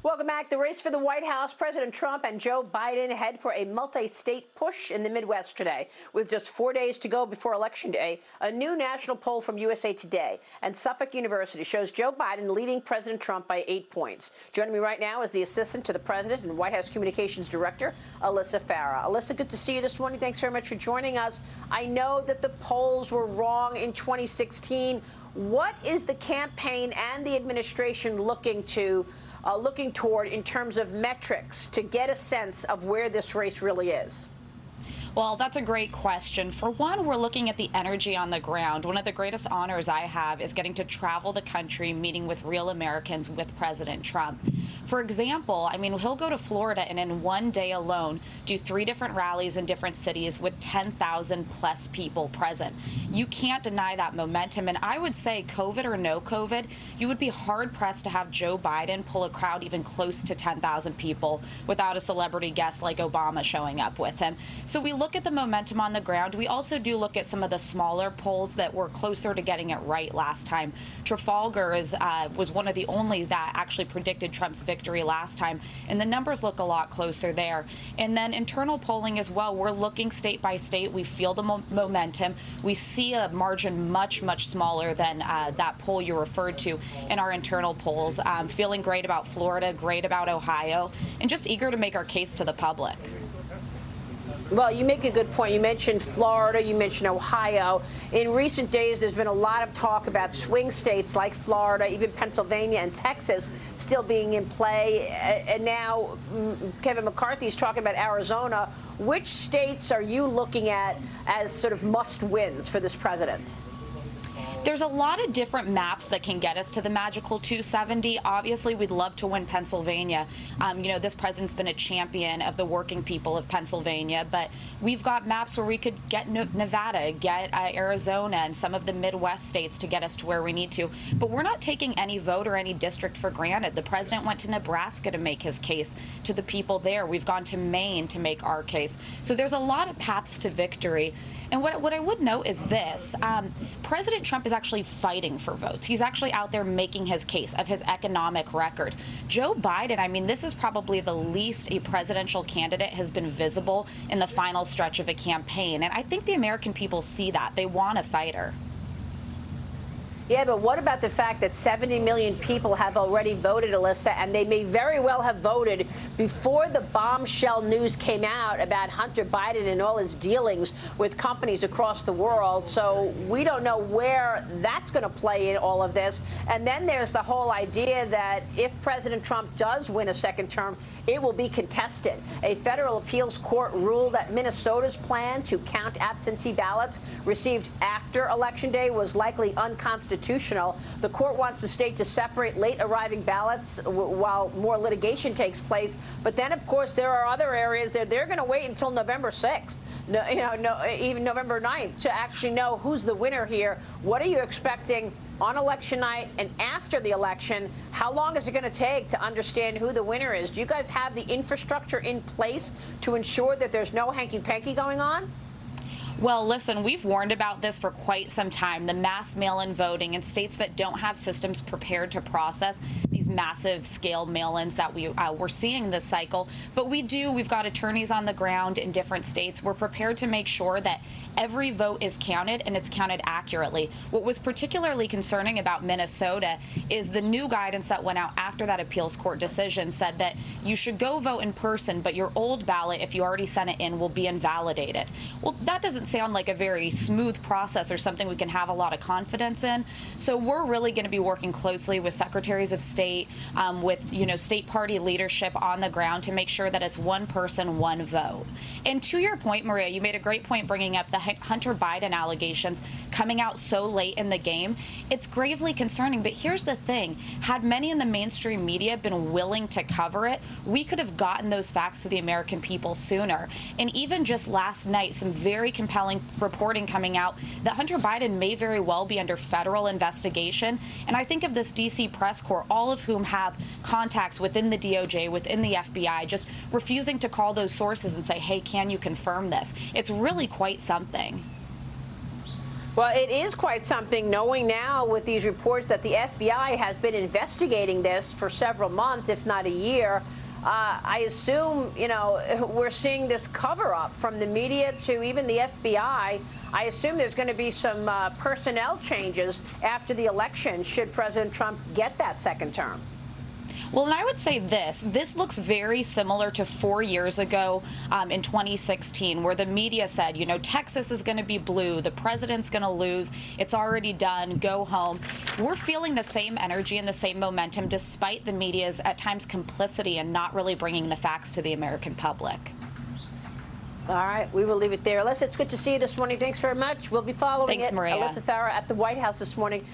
Welcome back. The race for the White House. President Trump and Joe Biden head for a multi-state push in the Midwest today. With just 4 days to go before Election Day, a new national poll from USA Today and Suffolk University shows Joe Biden leading President Trump by 8 points. Joining me right now is the assistant to the president and White House Communications Director, Alyssa Farah. Alyssa, good to see you this morning. Thanks very much for joining us. I know that the polls were wrong in 2016. What is the campaign and the administration looking toward in terms of metrics to get a sense of where this race really is? Well, that's a great question. For one, we're looking at the energy on the ground. One of the greatest honors I have is getting to travel the country, meeting with real Americans with President Trump. For example, I mean, he'll go to Florida and in one day alone do 3 different rallies in different cities with 10,000 plus people present. You can't deny that momentum. And I would say, COVID or no COVID, you would be hard pressed to have Joe Biden pull a crowd even close to 10,000 people without a celebrity guest like Obama showing up with him. So we look at the momentum on the ground. We also do look at some of the smaller polls that were closer to getting it right last time. Trafalgar was one of the only that actually predicted Trump's victory last time, and the numbers look a lot closer there. And then internal polling as well. We're looking state by state. We feel the momentum. We see a margin much, much smaller than that poll you referred to in our internal polls. Feeling great about Florida, great about Ohio, and just eager to make our case to the public. Well, you make a good point. You mentioned Florida, you mentioned Ohio. In recent days, there's been a lot of talk about swing states like Florida, even Pennsylvania and Texas still being in play. And now Kevin McCarthy is talking about Arizona. Which states are you looking at as sort of must-wins for this president? There's a lot of different maps that can get us to the magical 270. Obviously, we'd love to win Pennsylvania. This president's been a champion of the working people of Pennsylvania, but we've got maps where we could get Nevada, get Arizona, and some of the Midwest states to get us to where we need to. But we're not taking any vote or any district for granted. The president went to Nebraska to make his case to the people there. We've gone to Maine to make our case. So there's a lot of paths to victory. And what I would note is this. President Trump is actually fighting for votes. He's actually out there making his case of his economic record. Joe Biden, I mean, this is probably the least a presidential candidate has been visible in the final stretch of a campaign. And I think the American people see that. They want a fighter. Yeah, but what about the fact that 70 million people have already voted, Alyssa, and they may very well have voted before the bombshell news came out about Hunter Biden and all his dealings with companies across the world. So we don't know where that's going to play in all of this. And then there's the whole idea that if President Trump does win a second term, it will be contested. A federal appeals court ruled that Minnesota's plan to count absentee ballots received after Election Day was likely unconstitutional. The court wants the state to separate late arriving ballots while more litigation takes place. But then, of course, there are other areas that they're going to wait until November 6th, even November 9th, to actually know who's the winner here. What are you expecting on election night and after the election? How long is it going to take to understand who the winner is? Do you guys have the infrastructure in place to ensure that there's no hanky-panky going on? Well, listen, we've warned about this for quite some time, the mass mail-in voting in states that don't have systems prepared to process these massive scale mail-ins that we're seeing this cycle. But we've got attorneys on the ground in different states. We're prepared to make sure that every vote is counted and it's counted accurately. What was particularly concerning about Minnesota is the new guidance that went out after that appeals court decision said that you should go vote in person, but your old ballot, if you already sent it in, will be invalidated. Well, that doesn't sound like a very smooth process or something we can have a lot of confidence in. So we're really going to be working closely with secretaries of state, with state party leadership on the ground to make sure that it's one person, one vote. And to your point, Maria, you made a great point bringing up the Hunter Biden allegations coming out so late in the game. It's gravely concerning. But here's the thing. Had many in the mainstream media been willing to cover it, we could have gotten those facts to the American people sooner. And even just last night, some very compelling reporting coming out that Hunter Biden may very well be under federal investigation. And I think of this D.C. press corps, all of whom have contacts within the DOJ, within the FBI, just refusing to call those sources and say, hey, can you confirm this? It's really quite something. Well, it is quite something knowing now with these reports that the FBI has been investigating this for several months, if not a year. I assume, we're seeing this cover up from the media to even the FBI. I assume there's going to be some personnel changes after the election should President Trump get that second term. Well, and I would say this looks very similar to 4 years ago in 2016, where the media said, Texas is going to be blue, the president's going to lose, it's already done, go home. We're feeling the same energy and the same momentum despite the media's at times complicity in not really bringing the facts to the American public. All right, we will leave it there. Alyssa, it's good to see you this morning. Thanks very much. We'll be following Thanks, it. Maria. Alyssa Farah at the White House this morning.